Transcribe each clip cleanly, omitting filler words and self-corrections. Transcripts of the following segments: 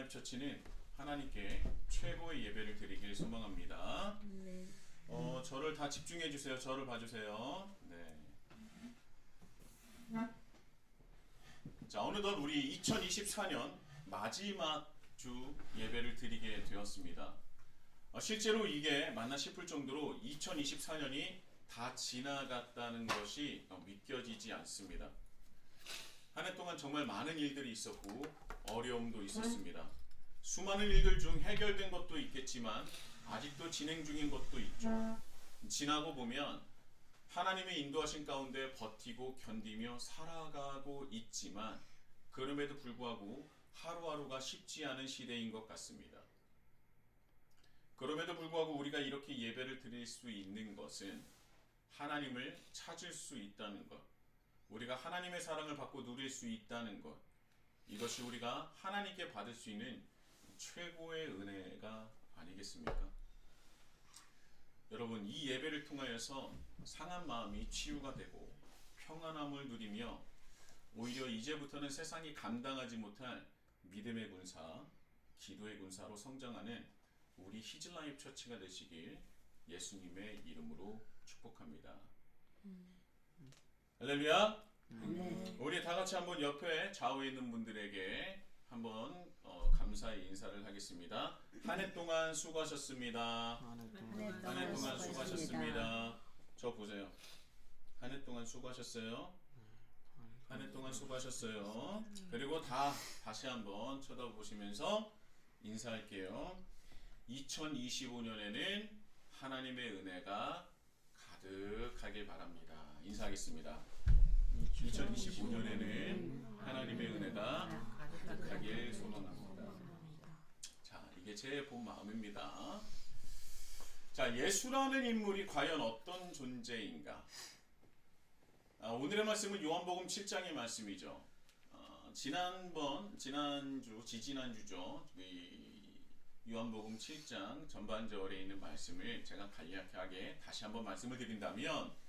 히즈라이프 처치는 하나님께 최고의 예배를 드리길 소망합니다. 네. 저를 다 집중해 주세요. 저를 봐주세요. 네. 자, 어느덧 우리 2024년 마지막 주 예배를 드리게 되었습니다. 실제로 이게 맞나 싶을 정도로 2024년이 다 지나갔다는 것이 믿겨지지 않습니다. 한 해 동안 정말 많은 일들이 있었고 어려움도 있었습니다. 수많은 일들 중 해결된 것도 있겠지만 아직도 진행 중인 것도 있죠. 지나고 보면 하나님의 인도하신 가운데 버티고 견디며 살아가고 있지만 그럼에도 불구하고 하루하루가 쉽지 않은 시대인 것 같습니다. 그럼에도 불구하고 우리가 이렇게 예배를 드릴 수 있는 것은 하나님을 찾을 수 있다는 것, 우리가 하나님의 사랑을 받고 누릴 수 있다는 것, 이것이 우리가 하나님께 받을 수 있는 최고의 은혜가 아니겠습니까? 여러분, 이 예배를 통하여서 상한 마음이 치유가 되고 평안함을 누리며 오히려 이제부터는 세상이 감당하지 못할 믿음의 군사, 기도의 군사로 성장하는 우리 히즈라이프 처치가 되시길 예수님의 이름으로 축복합니다. 할렐루야. 우리 다 같이 한번 옆에 좌우에 있는 분들에게 한번 감사의 인사를 하겠습니다. 한 해 동안 수고하셨습니다. 한 해 동안 수고하셨습니다. 저 보세요. 한 해 동안 수고하셨어요. 한 해 동안 수고하셨어요. 그리고 다시 한번 쳐다보시면서 인사할게요. 2025년에는 하나님의 은혜가 가득하길 바랍니다. 인사하겠습니다. 2025년에는 하나님의 은혜가 가득하길 소망합니다. 자, 이게 제 본 마음입니다. 자, 예수라는 인물이 과연 어떤 존재인가? 오늘의 말씀은 요한복음 7장의 말씀이죠. 지지난주죠. 요한복음 7장 전반절에 있는 말씀을 제가 간략하게 다시 한번 말씀을 드린다면,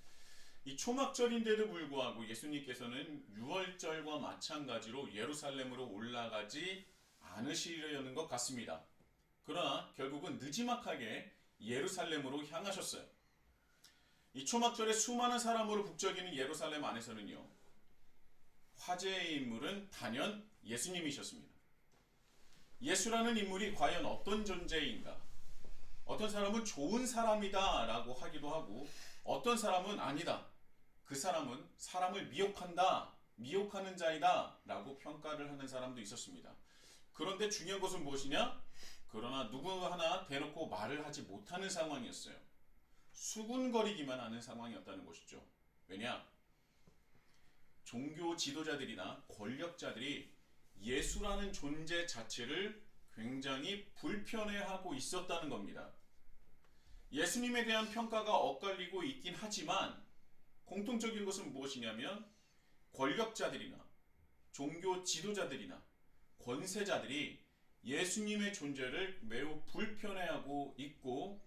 이 초막절인데도 불구하고 예수님께서는 유월절과 마찬가지로 예루살렘으로 올라가지 않으시려는 것 같습니다. 그러나 결국은 느지막하게 예루살렘으로 향하셨어요. 이 초막절에 수많은 사람으로 북적이는 예루살렘 안에서는요, 화제의 인물은 단연 예수님이셨습니다. 예수라는 인물이 과연 어떤 존재인가? 어떤 사람은 좋은 사람이다 라고 하기도 하고, 어떤 사람은 아니다, 그 사람은 사람을 미혹하는 자이다 라고 평가를 하는 사람도 있었습니다. 그런데 중요한 것은 무엇이냐? 그러나 누구 하나 대놓고 말을 하지 못하는 상황이었어요. 수군거리기만 하는 상황이었다는 것이죠. 왜냐? 종교 지도자들이나 권력자들이 예수라는 존재 자체를 굉장히 불편해하고 있었다는 겁니다. 예수님에 대한 평가가 엇갈리고 있긴 하지만 공통적인 것은 무엇이냐면 권력자들이나 종교 지도자들이나 권세자들이 예수님의 존재를 매우 불편해하고 있고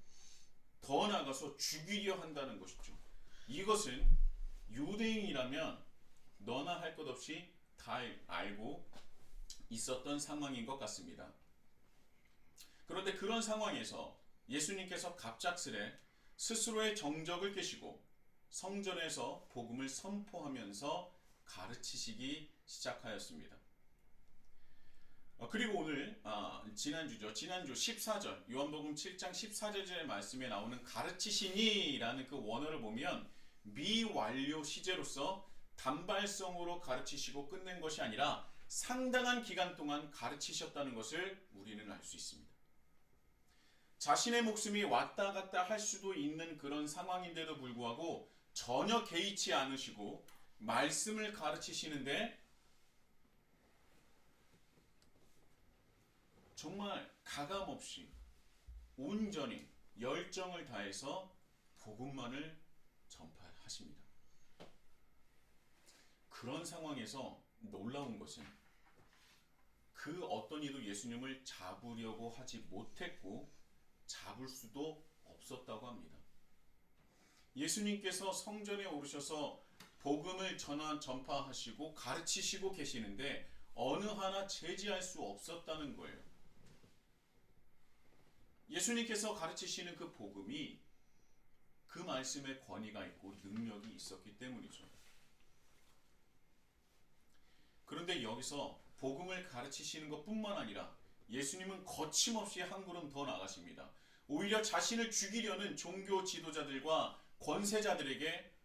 더 나아가서 죽이려 한다는 것이죠. 이것은 유대인이라면 너나 할 것 없이 다 알고 있었던 상황인 것 같습니다. 그런데 그런 상황에서 예수님께서 갑작스레 스스로의 정적을 깨시고 성전에서 복음을 선포하면서 가르치시기 시작하였습니다. 그리고 오늘 지난주 14절 요한복음 7장 14절의 말씀에 나오는 가르치시니라는 그 원어를 보면 미완료 시제로서 단발성으로 가르치시고 끝낸 것이 아니라 상당한 기간 동안 가르치셨다는 것을 우리는 알 수 있습니다. 자신의 목숨이 왔다 갔다 할 수도 있는 그런 상황인데도 불구하고 전혀 개의치 않으시고 말씀을 가르치시는데 정말 가감없이 온전히 열정을 다해서 복음만을 전파하십니다. 그런 상황에서 놀라운 것은 그 어떤 이도 예수님을 잡으려고 하지 못했고 잡을 수도 없었다고 합니다. 예수님께서 성전에 오르셔서 복음을 전파하시고 가르치시고 계시는데 어느 하나 제지할 수 없었다는 거예요. 예수님께서 가르치시는 그 복음이 그 말씀에 권위가 있고 능력이 있었기 때문이죠. 그런데 여기서 복음을 가르치시는 것뿐만 아니라 예수님은 거침없이 한 걸음 더 나가십니다. 오히려 자신을 죽이려는 종교 지도자들과 권세자들에게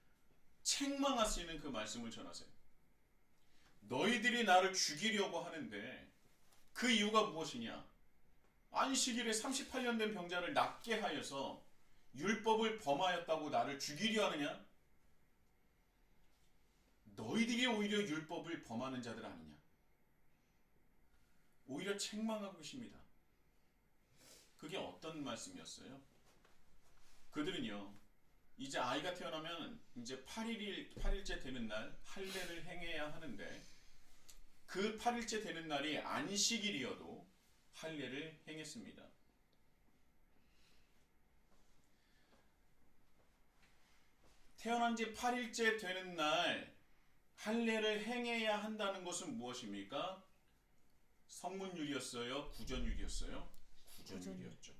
책망하시는 그 말씀을 전하세요. 너희들이 나를 죽이려고 하는데 그 이유가 무엇이냐? 안식일에 38년 된 병자를 낫게 하여서 율법을 범하였다고 나를 죽이려 하느냐? 너희들이 오히려 율법을 범하는 자들 아니냐? 오히려 책망하고 계십니다. 그게 어떤 말씀이었어요? 그들은요, 이제 아이가 태어나면 이제 8일째 되는 날 할례를 행해야 하는데 그 8일째 되는 날이 안식일이어도 할례를 행했습니다. 태어난 지 8일째 되는 날 할례를 행해야 한다는 것은 무엇입니까? 성문율이었어요? 구전율이었어요? 구전율이었죠.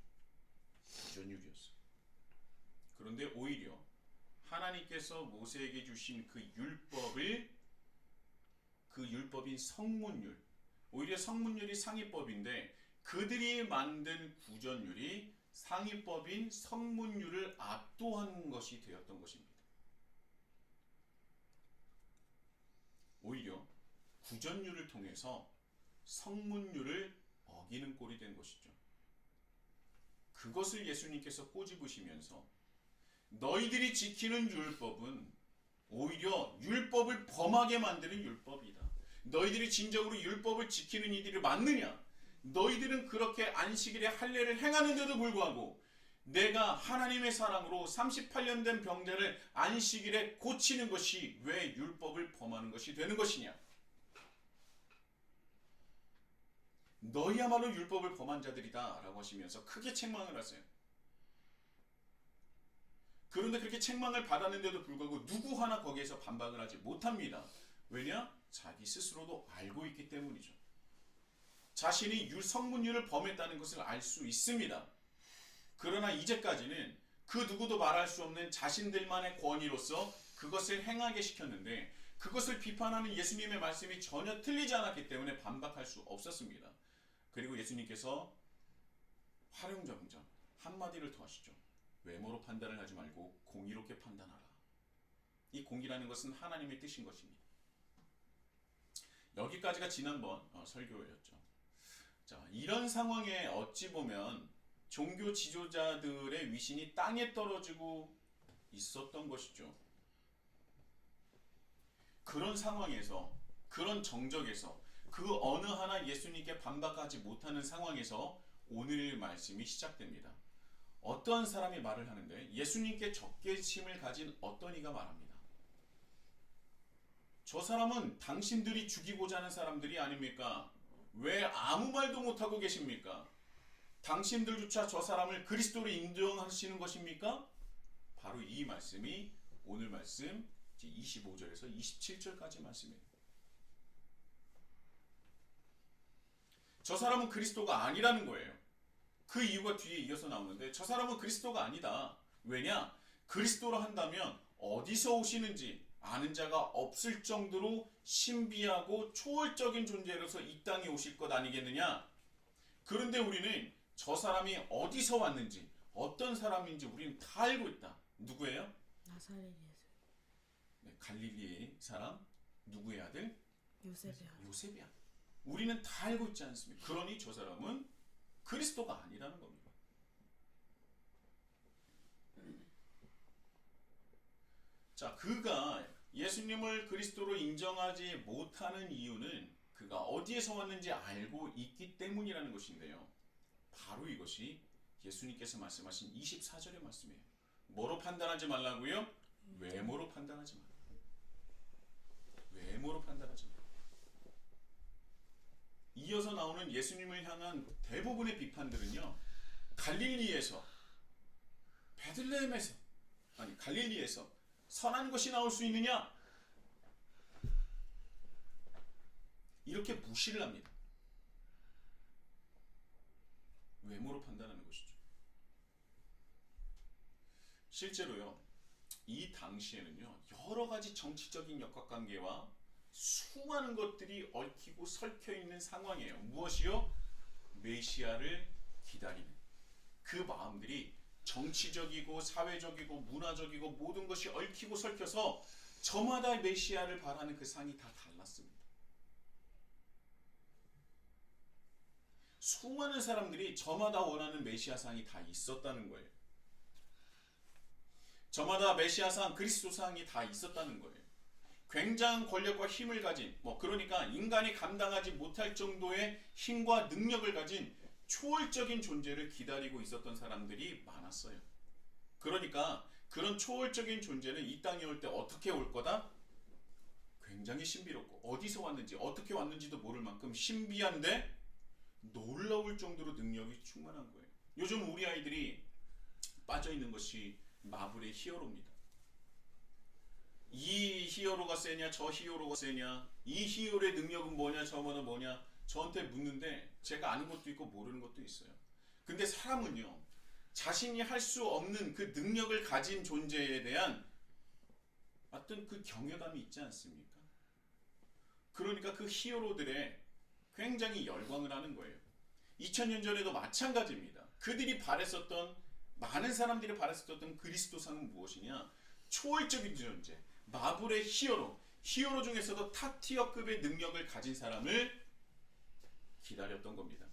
구전율이었어요. 그런데 오히려 하나님께서 모세에게 주신 그 율법인 성문율, 오히려 성문율이 상위법인데 그들이 만든 구전율이 상위법인 성문율을 압도하는 것이 되었던 것입니다. 오히려 구전율을 통해서 성문율을 어기는 꼴이 된 것이죠. 그것을 예수님께서 꼬집으시면서 너희들이 지키는 율법은 오히려 율법을 범하게 만드는 율법이다. 너희들이 진정으로 율법을 지키는 이들이 맞느냐? 너희들은 그렇게 안식일에 할례를 행하는데도 불구하고 내가 하나님의 사랑으로 38년 된 병자를 안식일에 고치는 것이 왜 율법을 범하는 것이 되는 것이냐? 너희야말로 율법을 범한 자들이다 라고 하시면서 크게 책망을 하세요. 그런데 그렇게 책망을 받았는데도 불구하고 누구 하나 거기에서 반박을 하지 못합니다. 왜냐? 자기 스스로도 알고 있기 때문이죠. 자신이 성문율을 범했다는 것을 알 수 있습니다. 그러나 이제까지는 그 누구도 말할 수 없는 자신들만의 권위로서 그것을 행하게 시켰는데 그것을 비판하는 예수님의 말씀이 전혀 틀리지 않았기 때문에 반박할 수 없었습니다. 그리고 예수님께서 활용점점 한마디를 더 하시죠. 외모로 판단을 하지 말고 공의롭게 판단하라. 이 공의라는 것은 하나님의 뜻인 것입니다. 여기까지가 지난번 설교였죠. 자, 이런 상황에 어찌 보면 종교 지도자들의 위신이 땅에 떨어지고 있었던 것이죠. 그런 상황에서, 그런 정적에서 그 어느 하나 예수님께 반박하지 못하는 상황에서 오늘 말씀이 시작됩니다. 어떠한 사람이 말을 하는데 예수님께 적개심을 가진 어떤 이가 말합니다. 저 사람은 당신들이 죽이고자 하는 사람들이 아닙니까? 왜 아무 말도 못하고 계십니까? 당신들조차 저 사람을 그리스도로 인정하시는 것입니까? 바로 이 말씀이 오늘 말씀 25절에서 27절까지 말씀이에요. 저 사람은 그리스도가 아니라는 거예요. 그 이유가 뒤에 이어서 나오는데 저 사람은 그리스도가 아니다. 왜냐? 그리스도로 한다면 어디서 오시는지 아는 자가 없을 정도로 신비하고 초월적인 존재로서 이 땅에 오실 것 아니겠느냐? 그런데 우리는 저 사람이 어디서 왔는지 어떤 사람인지 우리는 다 알고 있다. 누구예요? 나사렛에서 네, 갈릴리의 사람 누구의 아들? 요셉의 아들. 요셉의 아들. 우리는 다 알고 있지 않습니까? 그러니 저 사람은 그리스도가 아니라는 겁니다. 자, 그가 예수님을 그리스도로 인정하지 못하는 이유는 그가 어디에서 왔는지 알고 있기 때문이라는 것인데요. 바로 이것이 예수님께서 말씀하신 24절의 말씀이에요. 뭐로 판단하지 말라고요? 외모로 판단하지 말라. 외모로 판단하지 말라. 이어서 나오는 예수님을 향한 대부분의 비판들은요. 갈릴리에서 베들레헴에서 아니 갈릴리에서 선한 것이 나올 수 있느냐? 이렇게 무시를 합니다. 외모로 판단하는 것이죠. 실제로요, 이 당시에는요, 여러 가지 정치적인 역학관계와 수많은 것들이 얽히고 설켜 있는 상황이에요. 무엇이요? 메시아를 기다리는 그 마음들이 정치적이고 사회적이고 문화적이고 모든 것이 얽히고 설켜서 저마다 메시아를 바라는 그 상이 다 달랐습니다. 수많은 사람들이 저마다 원하는 메시아상이 다 있었다는 거예요. 저마다 메시아상, 그리스도상이 다 있었다는 거예요. 굉장한 권력과 힘을 가진, 그러니까 인간이 감당하지 못할 정도의 힘과 능력을 가진 초월적인 존재를 기다리고 있었던 사람들이 많았어요. 그러니까 그런 초월적인 존재는 이 땅에 올 때 어떻게 올 거다? 굉장히 신비롭고 어디서 왔는지 어떻게 왔는지도 모를 만큼 신비한데 놀라울 정도로 능력이 충만한 거예요. 요즘 우리 아이들이 빠져있는 것이 마블의 히어로입니다. 이 히어로가 세냐 저 히어로가 세냐, 이 히어로의 능력은 뭐냐 저거는 뭐냐 저한테 묻는데 제가 아는 것도 있고 모르는 것도 있어요. 근데 사람은요, 자신이 할 수 없는 그 능력을 가진 존재에 대한 어떤 그 경외감이 있지 않습니까? 그러니까 그 히어로들의 굉장히 열광을 하는 거예요. 2000년 전에도 마찬가지입니다. 그들이 바랬었던, 많은 사람들이 바랬었던 그리스도상은 무엇이냐? 초월적인 존재, 마블의 히어로, 히어로 중에서도 탑티어급의 능력을 가진 사람을 기다렸던 겁니다.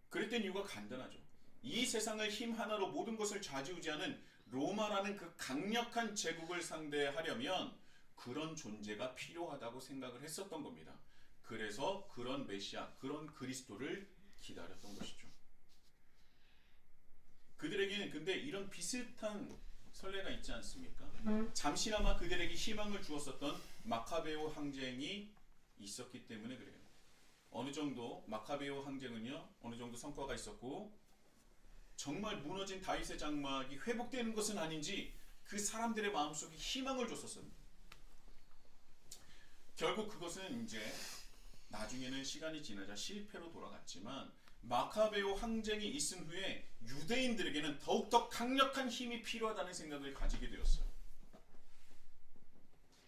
그랬던 이유가 간단하죠. 이 세상을 힘 하나로 모든 것을 좌지우지하는 로마라는 그 강력한 제국을 상대하려면 그런 존재가 필요하다고 생각을 했었던 겁니다. 그래서 그런 메시아, 그런 그리스도를 기다렸던 것이죠. 그들에게는 근데 이런 비슷한 선례가 있지 않습니까? 잠시나마 그들에게 희망을 주었었던 마카베오 항쟁이 있었기 때문에 그래요. 어느 정도 마카베오 항쟁은요, 어느 정도 성과가 있었고 정말 무너진 다윗의 장막이 회복되는 것은 아닌지 그 사람들의 마음속에 희망을 줬었습니다. 결국 그것은 이제 나중에는 시간이 지나자 실패로 돌아갔지만 마카베오 항쟁이 있은 후에 유대인들에게는 더욱더 강력한 힘이 필요하다는 생각을 가지게 되었어요.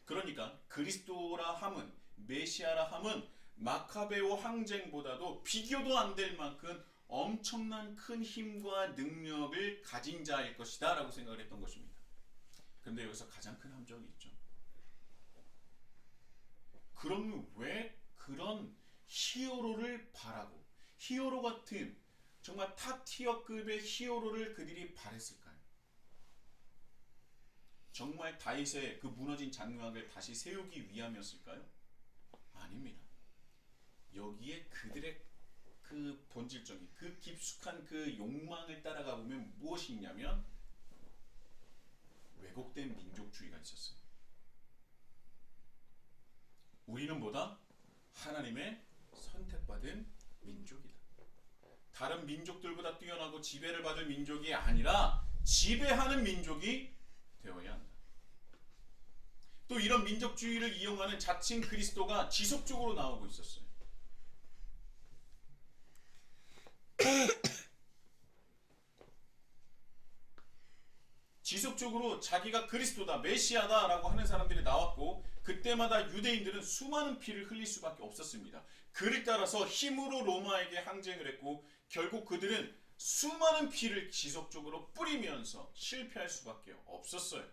그러니까 그리스도라 함은, 메시아라 함은 마카베오 항쟁보다도 비교도 안 될 만큼 엄청난 큰 힘과 능력을 가진 자일 것이다 라고 생각을 했던 것입니다. 그런데 여기서 가장 큰 함정이 있죠. 그럼 왜 그런 히어로를 바라고 히어로 같은 정말 탑티어급의 히어로를 그들이 바랬을까요? 정말 다윗의 그 무너진 장막을 다시 세우기 위함이었을까요? 아닙니다. 여기에 그들의 그 본질적인 그 깊숙한 그 욕망을 따라가 보면 무엇이 있냐면 왜곡된 민족주의가 있었어요. 우리는 뭐다? 하나님의 선택받은 민족이다. 다른 민족들보다 뛰어나고 지배를 받을 민족이 아니라 지배하는 민족이 되어야 한다. 또 이런 민족주의를 이용하는 자칭 그리스도가 지속적으로 나오고 있었어요. 지속적으로 자기가 그리스도다, 메시아다 라고 하는 사람들이 나왔고 그때마다 유대인들은 수많은 피를 흘릴 수밖에 없었습니다. 그를 따라서 힘으로 로마에게 항쟁을 했고 결국 그들은 수많은 피를 지속적으로 뿌리면서 실패할 수밖에 없었어요.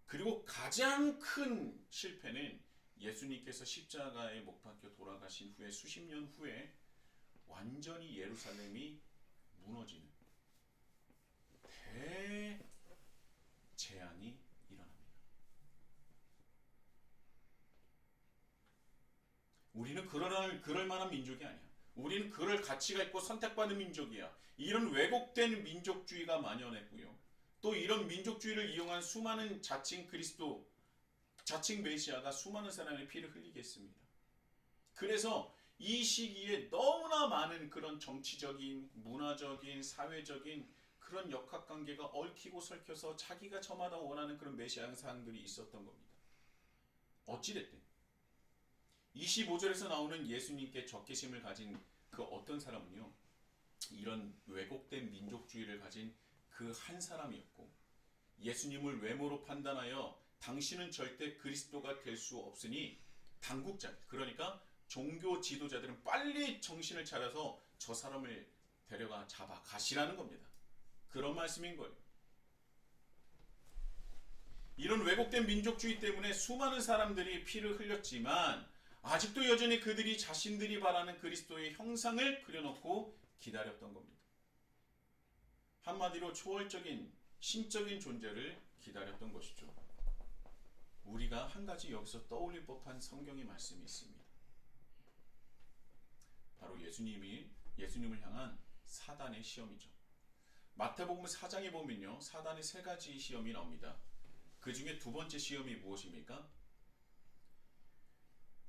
그리고 가장 큰 실패는 예수님께서 십자가에 못 박혀 돌아가신 후에 수십 년 후에 완전히 예루살렘이 무너지는 대재앙이 일어납니다. 우리는 그럴 만한 민족이 아니야. 우리는 그럴 가치가 있고 선택받은 민족이야. 이런 왜곡된 민족주의가 만연했고요. 또 이런 민족주의를 이용한 수많은 자칭 그리스도, 자칭 메시아가 수많은 사람의 피를 흘리게 했습니다. 그래서 이 시기에 너무나 많은 그런 정치적인, 문화적인, 사회적인 그런 역학관계가 얽히고 설켜서 자기가 저마다 원하는 그런 메시아 사항들이 있었던 겁니다. 어찌됐든 25절에서 나오는 예수님께 적개심을 가진 그 어떤 사람은요, 이런 왜곡된 민족주의를 가진 그 한 사람이었고, 예수님을 외모로 판단하여 당신은 절대 그리스도가 될 수 없으니 당국자, 그러니까 종교 지도자들은 빨리 정신을 차려서 저 사람을 데려가 잡아 가시라는 겁니다. 그런 말씀인 거예요. 이런 왜곡된 민족주의 때문에 수많은 사람들이 피를 흘렸지만 아직도 여전히 그들이 자신들이 바라는 그리스도의 형상을 그려놓고 기다렸던 겁니다. 한마디로 초월적인 신적인 존재를 기다렸던 것이죠. 우리가 한 가지 여기서 떠올릴 법한 성경의 말씀이 있습니다. 바로 예수님을 향한 사단의 시험이죠. 마태복음 4장에 보면요, 사단의 세 가지 시험이 나옵니다. 그 중에 두 번째 시험이 무엇입니까?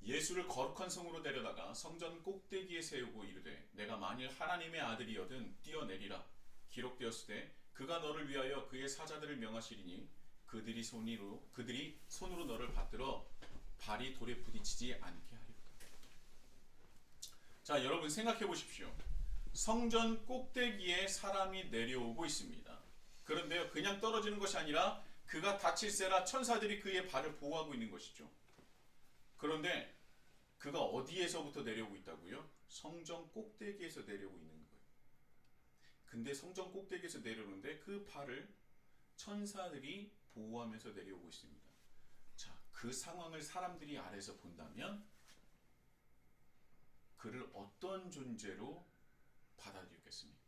예수를 거룩한 성으로 데려다가 성전 꼭대기에 세우고 이르되 내가 만일 하나님의 아들이여든 뛰어내리라. 기록되었을 때 그가 너를 위하여 그의 사자들을 명하시리니 그들이 손으로 너를 받들어 발이 돌에 부딪히지 않게 하리로다. 자, 여러분 생각해 보십시오. 성전 꼭대기에 사람이 내려오고 있습니다. 그런데요, 그냥 떨어지는 것이 아니라 그가 다칠세라 천사들이 그의 발을 보호하고 있는 것이죠. 그런데 그가 어디에서부터 내려오고 있다고요? 성전 꼭대기에서 내려오고 있는 거예요. 근데 성전 꼭대기에서 내려오는데 그 발을 천사들이 보호하면서 내려오고 있습니다. 자, 그 상황을 사람들이 아래서 본다면 그를 어떤 존재로 받아들였겠습니까?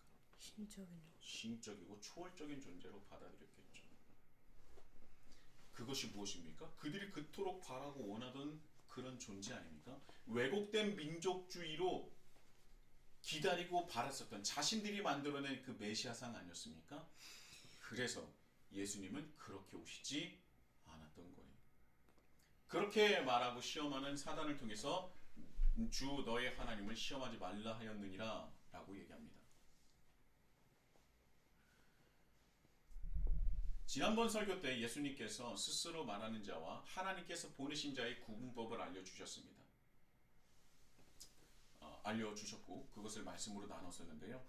신적이고 초월적인 존재로 받아들였겠죠. 그것이 무엇입니까? 그들이 그토록 바라고 원하던 그런 존재 아닙니까? 왜곡된 민족주의로 기다리고 바랐었던 자신들이 만들어낸 그 메시아상 아니었습니까? 그래서 예수님은 그렇게 오시지 않았던 거예요. 그렇게 말하고 시험하는 사단을 통해서 주 너의 하나님을 시험하지 말라 하였느니라 라고 얘기합니다. 지난번 설교 때 예수님께서 스스로 말하는 자와 하나님께서 보내신 자의 구분법을 알려주셨고 그것을 말씀으로 나눴었는데요.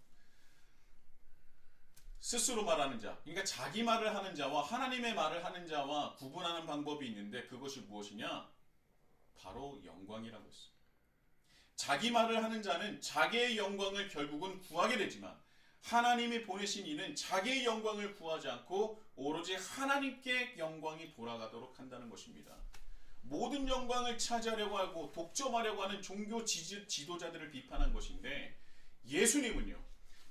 스스로 말하는 자, 그러니까 자기 말을 하는 자와 하나님의 말을 하는 자와 구분하는 방법이 있는데 그것이 무엇이냐? 바로 영광이라고 했어요. 자기 말을 하는 자는 자기의 영광을 결국은 구하게 되지만 하나님이 보내신 이는 자기의 영광을 구하지 않고 오로지 하나님께 영광이 돌아가도록 한다는 것입니다. 모든 영광을 차지하려고 하고 독점하려고 하는 종교 지도자들을 비판한 것인데 예수님은요,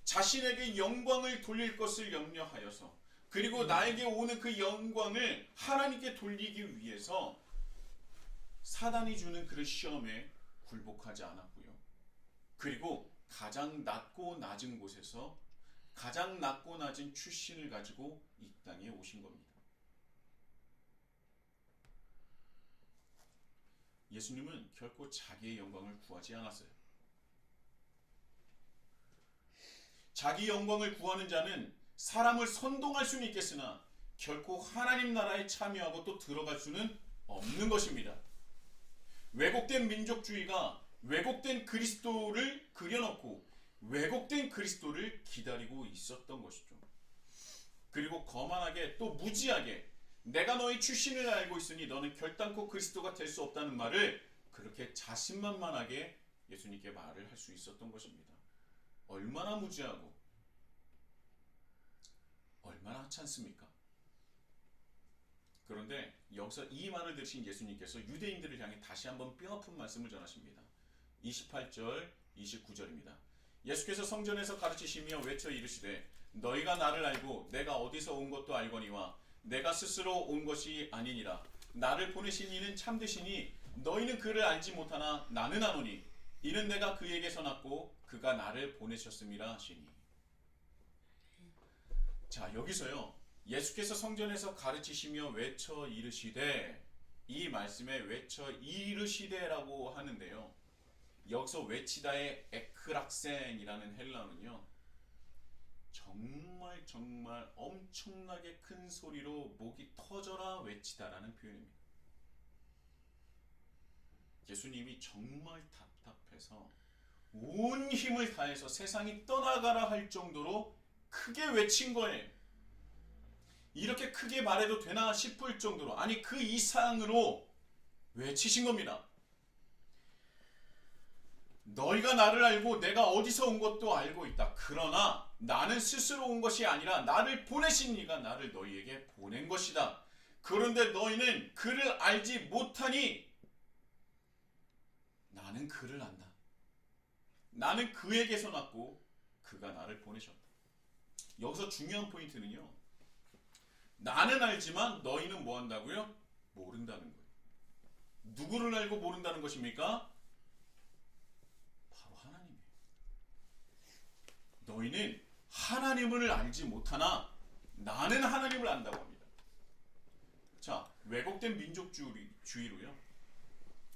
자신에게 영광을 돌릴 것을 염려하여서 그리고 나에게 오는 그 영광을 하나님께 돌리기 위해서 사단이 주는 그 시험에 굴복하지 않았고요. 그리고 가장 낮고 낮은 곳에서 가장 낮고 낮은 출신을 가지고 이 땅에 오신 겁니다. 예수님은 결코 자기의 영광을 구하지 않았어요. 자기 영광을 구하는 자는 사람을 선동할 수는 있겠으나 결코 하나님 나라에 참여하고 또 들어갈 수는 없는 것입니다. 왜곡된 민족주의가 왜곡된 그리스도를 그려놓고 왜곡된 그리스도를 기다리고 있었던 것이죠. 그리고 거만하게 또 무지하게 내가 너의 출신을 알고 있으니 너는 결단코 그리스도가 될 수 없다는 말을 그렇게 자신만만하게 예수님께 말을 할 수 있었던 것입니다. 얼마나 무지하고 얼마나 하찮습니까? 그런데 여기서 이 말을 들으신 예수님께서 유대인들을 향해 다시 한번 뼈아픈 말씀을 전하십니다. 28절, 29절입니다. 예수께서 성전에서 가르치시며 외쳐 이르시되 너희가 나를 알고 내가 어디서 온 것도 알거니와 내가 스스로 온 것이 아니니라. 나를 보내신 이는 참되시니 너희는 그를 알지 못하나 나는 아노니 이는 내가 그에게서 났고 그가 나를 보내셨음이라 하시니. 자, 여기서요, 예수께서 성전에서 가르치시며 외쳐 이르시되, 이 말씀에 외쳐 이르시되라고 하는데요, 여기서 외치다의 에크락센이라는 헬라어는요, 정말 엄청나게 큰 소리로 목이 터져라 외치다라는 표현입니다. 예수님이 정말 답답해서 온 힘을 다해서 세상이 떠나가라 할 정도로 크게 외친 거예요. 이렇게 크게 말해도 되나 싶을 정도로, 아니 그 이상으로 외치신 겁니다. 너희가 나를 알고 내가 어디서 온 것도 알고 있다. 그러나 나는 스스로 온 것이 아니라 나를 보내신 이가 나를 너희에게 보낸 것이다. 그런데 너희는 그를 알지 못하니 나는 그를 안다. 나는 그에게서 났고 그가 나를 보내셨다. 여기서 중요한 포인트는요, 나는 알지만 너희는 뭐 한다고요? 모른다는 거예요. 누구를 알고 모른다는 것입니까? 바로 하나님이에요. 너희는 하나님을 알지 못하나 나는 하나님을 안다고 합니다. 자, 왜곡된 민족주의로요,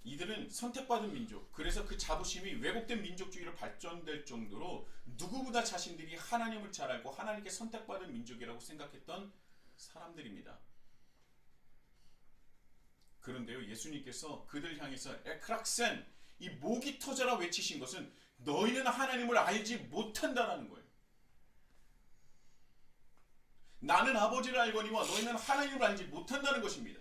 이들은 선택받은 민족, 그래서 그 자부심이 왜곡된 민족주의로 발전될 정도로 누구보다 자신들이 하나님을 잘 알고 하나님께 선택받은 민족이라고 생각했던 사람들입니다. 그런데요, 예수님께서 그들 향해서 에크락센, 이 목이 터져라 외치신 것은 너희는 하나님을 알지 못한다라는 거예요. 나는 아버지를 알거니와 너희는 하나님을 알지 못한다는 것입니다.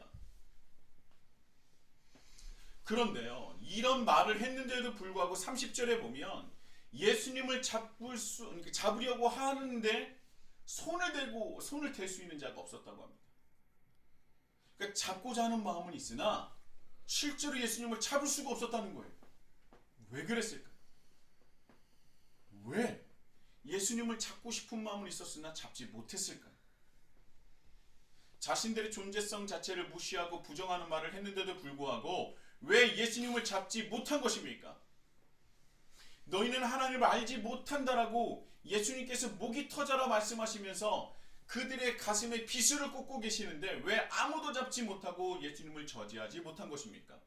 그런데요, 이런 말을 했는데도 불구하고 30절에 보면 예수님을 잡으려고 하는데 손을 댈 수 있는 자가 없었다고 합니다. 그러니까 잡고자 하는 마음은 있으나 실제로 예수님을 잡을 수가 없었다는 거예요. 왜 그랬을까? 왜 예수님을 잡고 싶은 마음은 있었으나 잡지 못했을까? 자신들의 존재성 자체를 무시하고 부정하는 말을 했는데도 불구하고 왜 예수님을 잡지 못한 것입니까? 너희는 하나님을 알지 못한다라고 예수님께서 목이 터져라 말씀하시면서 그들의 가슴에 비수를 꽂고 계시는데 왜 아무도 잡지 못하고 예수님을 저지하지 못한 것입니까?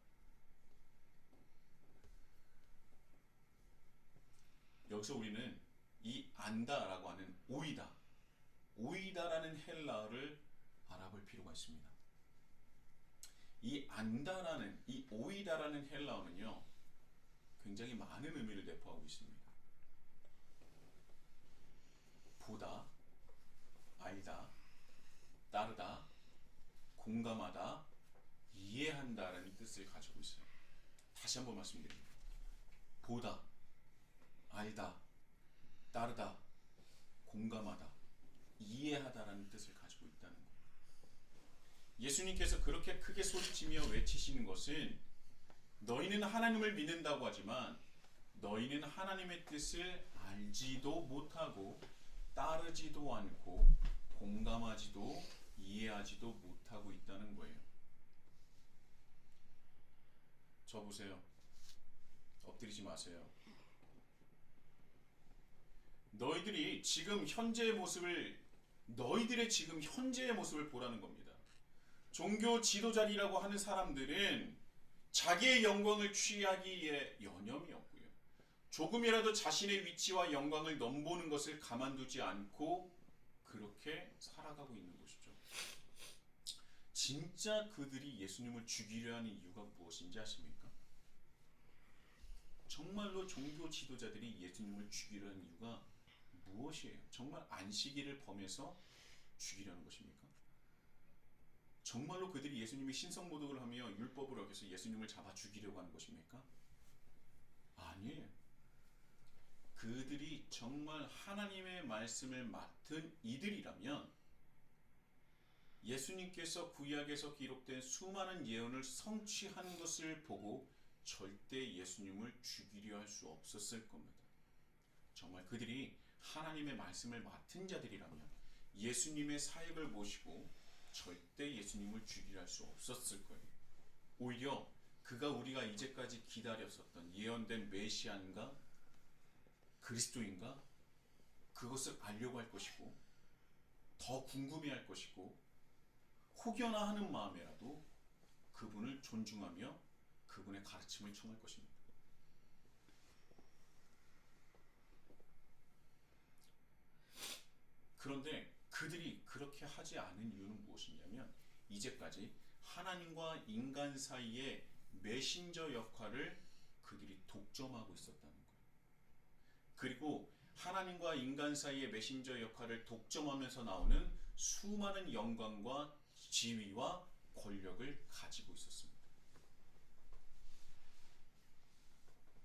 여기서 우리는 이 안다라고 하는 오이다라는 헬라어를 알아볼 필요가 있습니다. 이 안다라는, 이 오이다라는 헬라어는요, 굉장히 많은 의미를 내포하고 있습니다. 보다, 알다, 따르다, 공감하다, 이해한다라는 뜻을 가지고 있어요. 다시 한번 말씀드립니다. 보다, 알다, 따르다, 공감하다, 이해하다라는 뜻을 가지고 있다는 거예요. 예수님께서 그렇게 크게 소리치며 외치시는 것은 너희는 하나님을 믿는다고 하지만 너희는 하나님의 뜻을 알지도 못하고 따르지도 않고 공감하지도 이해하지도 못하고 있다는 거예요. 저 보세요. 엎드리지 마세요. 너희들의 지금 현재의 모습을 보라는 겁니다. 종교 지도자리라고 하는 사람들은 자기의 영광을 취하기에 여념이 없고요, 조금이라도 자신의 위치와 영광을 넘보는 것을 가만두지 않고 그렇게 살아가고 있는 것이죠. 진짜 그들이 예수님을 죽이려 하는 이유가 무엇인지 아십니까? 정말로 종교 지도자들이 예수님을 죽이려 하는 이유가 무엇이에요? 정말 안식일을 범해서 죽이려는 것입니까? 정말로 그들이 예수님이 신성모독을 하며 율법을 어겨서 예수님을 잡아 죽이려고 하는 것입니까? 아니에요. 그들이 정말 하나님의 말씀을 맡은 이들이라면 예수님께서 구약에서 기록된 수많은 예언을 성취한 것을 보고 절대 예수님을 죽이려 할 수 없었을 겁니다. 정말 그들이 하나님의 말씀을 맡은 자들이라면 예수님의 사역을 모시고 절대 예수님을 죽이려 할 수 없었을 거예요. 오히려 그가 우리가 이제까지 기다렸었던 예언된 메시아인가 그리스도인가 그것을 알려고 할 것이고 더 궁금해할 것이고 혹여나 하는 마음에라도 그분을 존중하며 그분의 가르침을 청할 것입니다. 그런데 그들이 그렇게 하지 않은 이유는 무엇이냐면 이제까지 하나님과 인간 사이의 메신저 역할을 그들이 독점하고 있었다는 거예요. 그리고 하나님과 인간 사이의 메신저 역할을 독점하면서 나오는 수많은 영광과 지위와 권력을 가지고 있었습니다.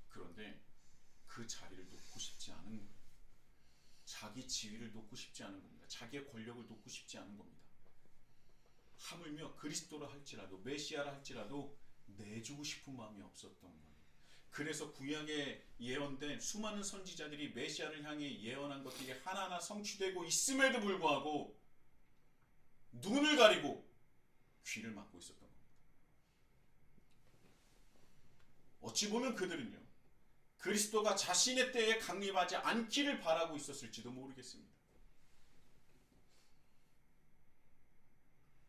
그런데 그 자리를 놓고 싶지 않은 거예요. 자기 지위를 놓고 싶지 않은 겁니다. 자기의 권력을 놓고 싶지 않은 겁니다. 하물며 그리스도라 할지라도 메시아라 할지라도 내주고 싶은 마음이 없었던 거예요. 그래서 구약에 예언된 수많은 선지자들이 메시아를 향해 예언한 것들이 하나하나 성취되고 있음에도 불구하고 눈을 가리고 귀를 막고 있었던 겁니다. 어찌 보면 그들은요, 그리스도가 자신의 때에 강림하지 않기를 바라고 있었을지도 모르겠습니다.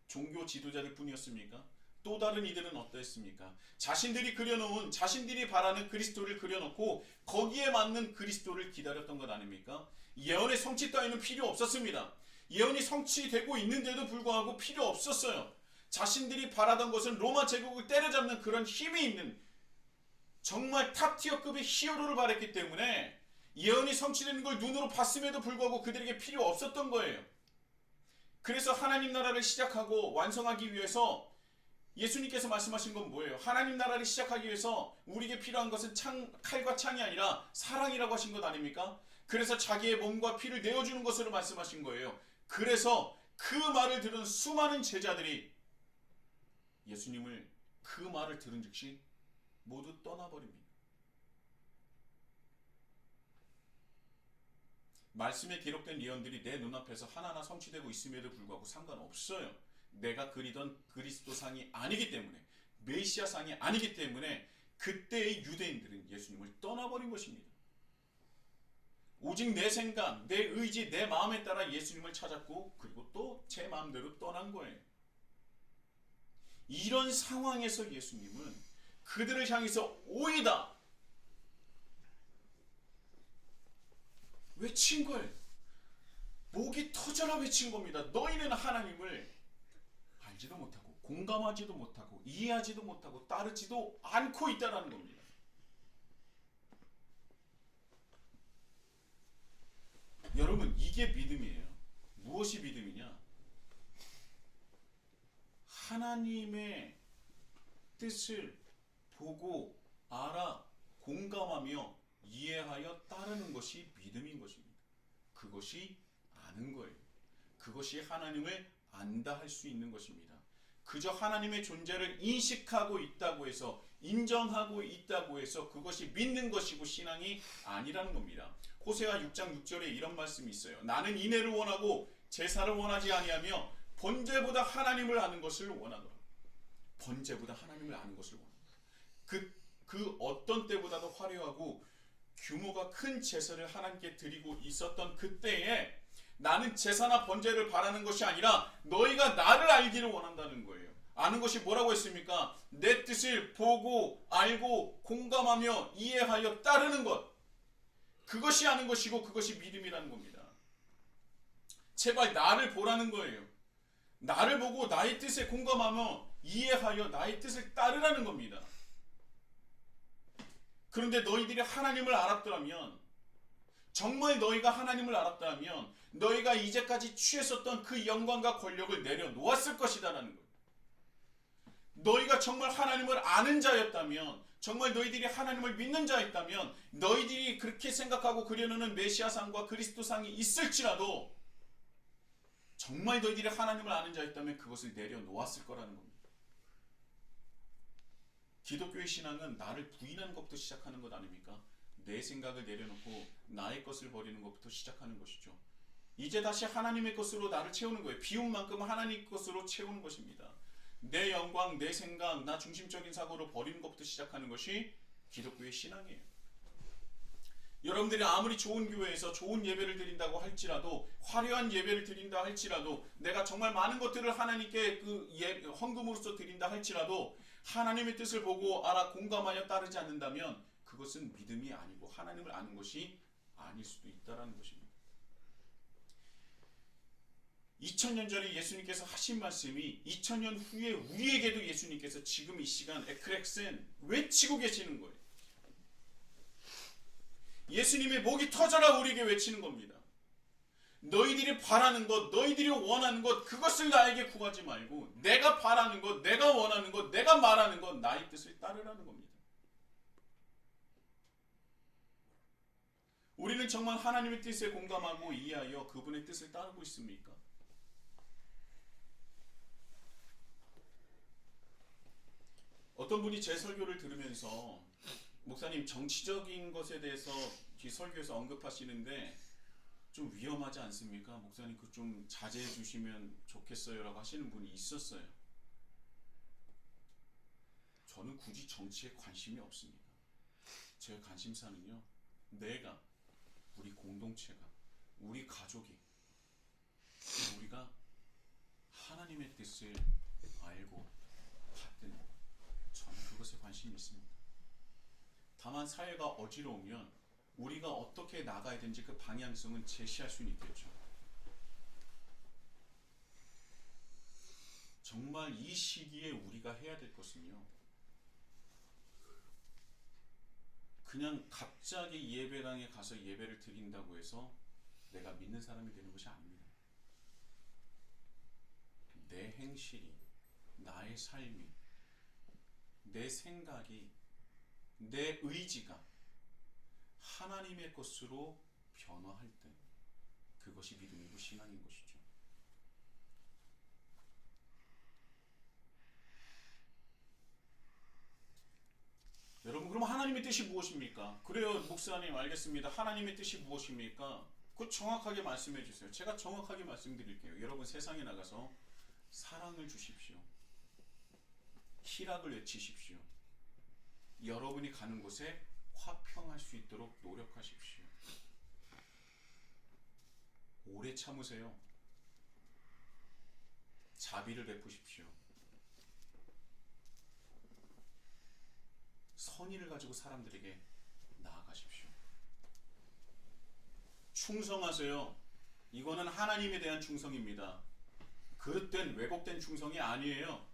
종교 지도자들 뿐이었습니까? 또 다른 이들은 어떠했습니까? 자신들이 그려놓은, 자신들이 바라는 그리스도를 그려놓고 거기에 맞는 그리스도를 기다렸던 것 아닙니까? 예언의 성취 따위는 필요 없었습니다. 예언이 성취되고 있는데도 불구하고 필요 없었어요. 자신들이 바라던 것은 로마 제국을 때려잡는 그런 힘이 있는 정말 탑티어급의 히어로를 바랬기 때문에 예언이 성취되는 걸 눈으로 봤음에도 불구하고 그들에게 필요 없었던 거예요. 그래서 하나님 나라를 시작하고 완성하기 위해서 예수님께서 말씀하신 건 뭐예요? 하나님 나라를 시작하기 위해서 우리에게 필요한 것은 칼과 창이 아니라 사랑이라고 하신 것 아닙니까? 그래서 자기의 몸과 피를 내어주는 것으로 말씀하신 거예요. 그래서 그 말을 들은 수많은 제자들이 예수님을 그 말을 들은 즉시 모두 떠나버립니다. 말씀에 기록된 예언들이 내 눈앞에서 하나하나 성취되고 있음에도 불구하고 상관없어요. 내가 그리던 그리스도상이 아니기 때문에, 메시아상이 아니기 때문에 그때의 유대인들은 예수님을 떠나버린 것입니다. 오직 내 생각, 내 의지, 내 마음에 따라 예수님을 찾았고 그리고 또 제 마음대로 떠난 거예요. 이런 상황에서 예수님은 그들을 향해서 오이다 외친 거예요. 목이 터져라 외친 겁니다. 너희는 하나님을 알지도 못하고 공감하지도 못하고 이해하지도 못하고 따르지도 않고 있다는 겁니다. 여러분, 이게 믿음이에요. 무엇이 믿음이냐? 하나님의 뜻을 보고 알아 공감하며 이해하여 따르는 것이 믿음인 것입니다. 그것이 아는 거예요. 그것이 하나님을 안다 할 수 있는 것입니다. 그저 하나님의 존재를 인식하고 있다고 해서, 인정하고 있다고 해서 그것이 믿는 것이고 신앙이 아니라는 겁니다. 호세아 6장 6절에 이런 말씀이 있어요. 나는 인애를 원하고 제사를 원하지 아니하며 번제보다 하나님을 아는 것을 원하노라. 번제보다 하나님을 아는 것을 원한다. 그 어떤 때보다도 화려하고 규모가 큰 제사를 하나님께 드리고 있었던 그때에 나는 제사나 번제를 바라는 것이 아니라 너희가 나를 알기를 원한다는 거예요. 아는 것이 뭐라고 했습니까? 내 뜻을 보고 알고 공감하며 이해하여 따르는 것. 그것이 아는 것이고 그것이 믿음이라는 겁니다. 제발 나를 보라는 거예요. 나를 보고 나의 뜻에 공감하며 이해하여 나의 뜻을 따르라는 겁니다. 그런데 너희들이 하나님을 알았더라면, 정말 너희가 하나님을 알았다면 너희가 이제까지 취했었던 그 영광과 권력을 내려놓았을 것이다라는 거예요. 너희가 정말 하나님을 아는 자였다면, 정말 너희들이 하나님을 믿는 자였다면, 너희들이 그렇게 생각하고 그려놓는 메시아상과 그리스도상이 있을지라도 정말 너희들이 하나님을 아는 자였다면 그것을 내려놓았을 거라는 겁니다. 기독교의 신앙은 나를 부인하는 것부터 시작하는 것 아닙니까? 내 생각을 내려놓고 나의 것을 버리는 것부터 시작하는 것이죠. 이제 다시 하나님의 것으로 나를 채우는 거예요. 비운 만큼 하나님의 것으로 채우는 것입니다. 내 영광, 내 생각, 나 중심적인 사고로 버리는 것부터 시작하는 것이 기독교의 신앙이에요. 여러분들이 아무리 좋은 교회에서 좋은 예배를 드린다고 할지라도, 화려한 예배를 드린다 할지라도, 내가 정말 많은 것들을 하나님께 헌금으로서 드린다 할지라도 하나님의 뜻을 보고 알아 공감하여 따르지 않는다면 그것은 믿음이 아니고 하나님을 아는 것이 아닐 수도 있다는 것입니다. 2000년 전에 예수님께서 하신 말씀이 2000년 후에 우리에게도 예수님께서 지금 이 시간 에크렉센 외치고 계시는 거예요. 예수님의 목이 터져라 우리에게 외치는 겁니다. 너희들이 바라는 것, 너희들이 원하는 것, 그것을 나에게 구하지 말고 내가 바라는 것, 내가 원하는 것, 내가 말하는 것, 나의 뜻을 따르라는 겁니다. 우리는 정말 하나님의 뜻에 공감하고 이해하여 그분의 뜻을 따르고 있습니까? 어떤 분이 제 설교를 들으면서 목사님 정치적인 것에 대해서 이 설교에서 언급하시는데 좀 위험하지 않습니까? 목사님 그 좀 자제해 주시면 좋겠어요 라고 하시는 분이 있었어요. 저는 굳이 정치에 관심이 없습니다. 제 관심사는요, 내가, 우리 공동체가, 우리 가족이, 우리가 하나님의 뜻을 알고 받든 저는 그것에 관심이 있습니다. 다만 사회가 어지러우면 우리가 어떻게 나가야 되는지 그 방향성은 제시할 수는 있겠죠. 정말 이 시기에 우리가 해야 될 것은요, 그냥 갑자기 예배당에 가서 예배를 드린다고 해서 내가 믿는 사람이 되는 것이 아닙니다. 내 행실이, 나의 삶이, 내 생각이, 내 의지가 하나님의 것으로 변화할 때 그것이 믿음이고 신앙인 것이죠. 여러분, 그럼 하나님의 뜻이 무엇입니까? 그래요, 목사님 알겠습니다. 하나님의 뜻이 무엇입니까? 그거 정확하게 말씀해 주세요. 제가 정확하게 말씀드릴게요. 여러분, 세상에 나가서 사랑을 주십시오. 희락을 외치십시오. 여러분이 가는 곳에 화평할 수 있도록 노력하십시오. 오래 참으세요. 자비를 베푸십시오. 선의를 가지고 사람들에게 나아가십시오. 충성하세요. 이거는 하나님에 대한 충성입니다. 그릇된 왜곡된 충성이 아니에요.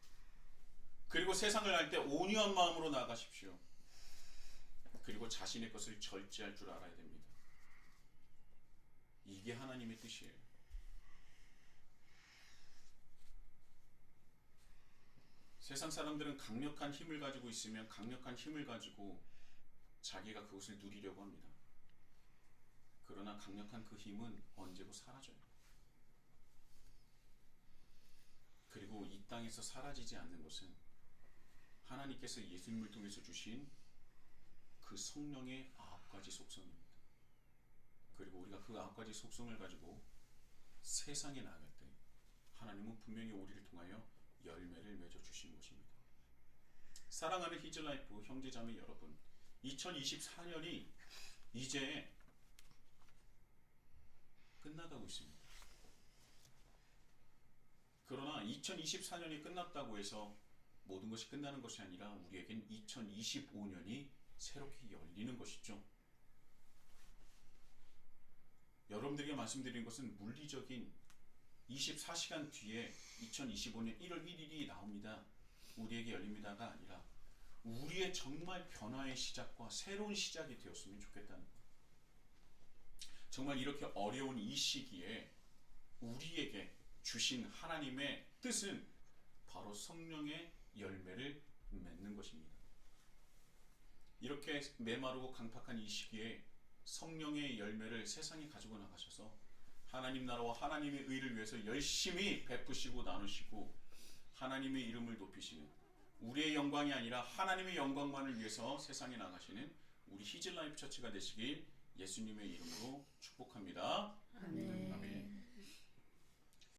그리고 세상을 알 때 온유한 마음으로 나아가십시오. 그리고 자신의 것을 절제할 줄 알아야 됩니다. 이게 하나님의 뜻이에요. 세상 사람들은 강력한 힘을 가지고 있으면 강력한 힘을 가지고 자기가 그것을 누리려고 합니다. 그러나 강력한 그 힘은 언제고 사라져요. 그리고 이 땅에서 사라지지 않는 것은 하나님께서 예수님을 통해서 주신 그 성령의 9가지 속성입니다. 그리고 우리가 그 9가지 속성을 가지고 세상에 나갈 때 하나님은 분명히 우리를 통하여 열매를 맺어 주신 것입니다. 사랑하는 히즐라이프 형제자매 여러분, 2024년이 이제 끝나가고 있습니다. 그러나 2024년이 끝났다고 해서 모든 것이 끝나는 것이 아니라 우리에겐 2025년이 새롭게 열리는 것이죠. 여러분들에게 말씀드린 것은 물리적인 24시간 뒤에 2025년 1월 1일이 나옵니다. 우리에게 열립니다가 아니라 우리의 정말 변화의 시작과 새로운 시작이 되었으면 좋겠다는 거예요. 정말 이렇게 어려운 이 시기에 우리에게 주신 하나님의 뜻은 바로 성령의 열매를 맺는 것입니다. 이렇게 메마르고 강팍한 이 시기에 성령의 열매를 세상에 가지고 나가셔서 하나님 나라와 하나님의 의를 위해서 열심히 베푸시고 나누시고 하나님의 이름을 높이시는, 우리의 영광이 아니라 하나님의 영광만을 위해서 세상에 나가시는 우리 히즐라이프 처치가 되시길 예수님의 이름으로 축복합니다. 아멘. 아멘.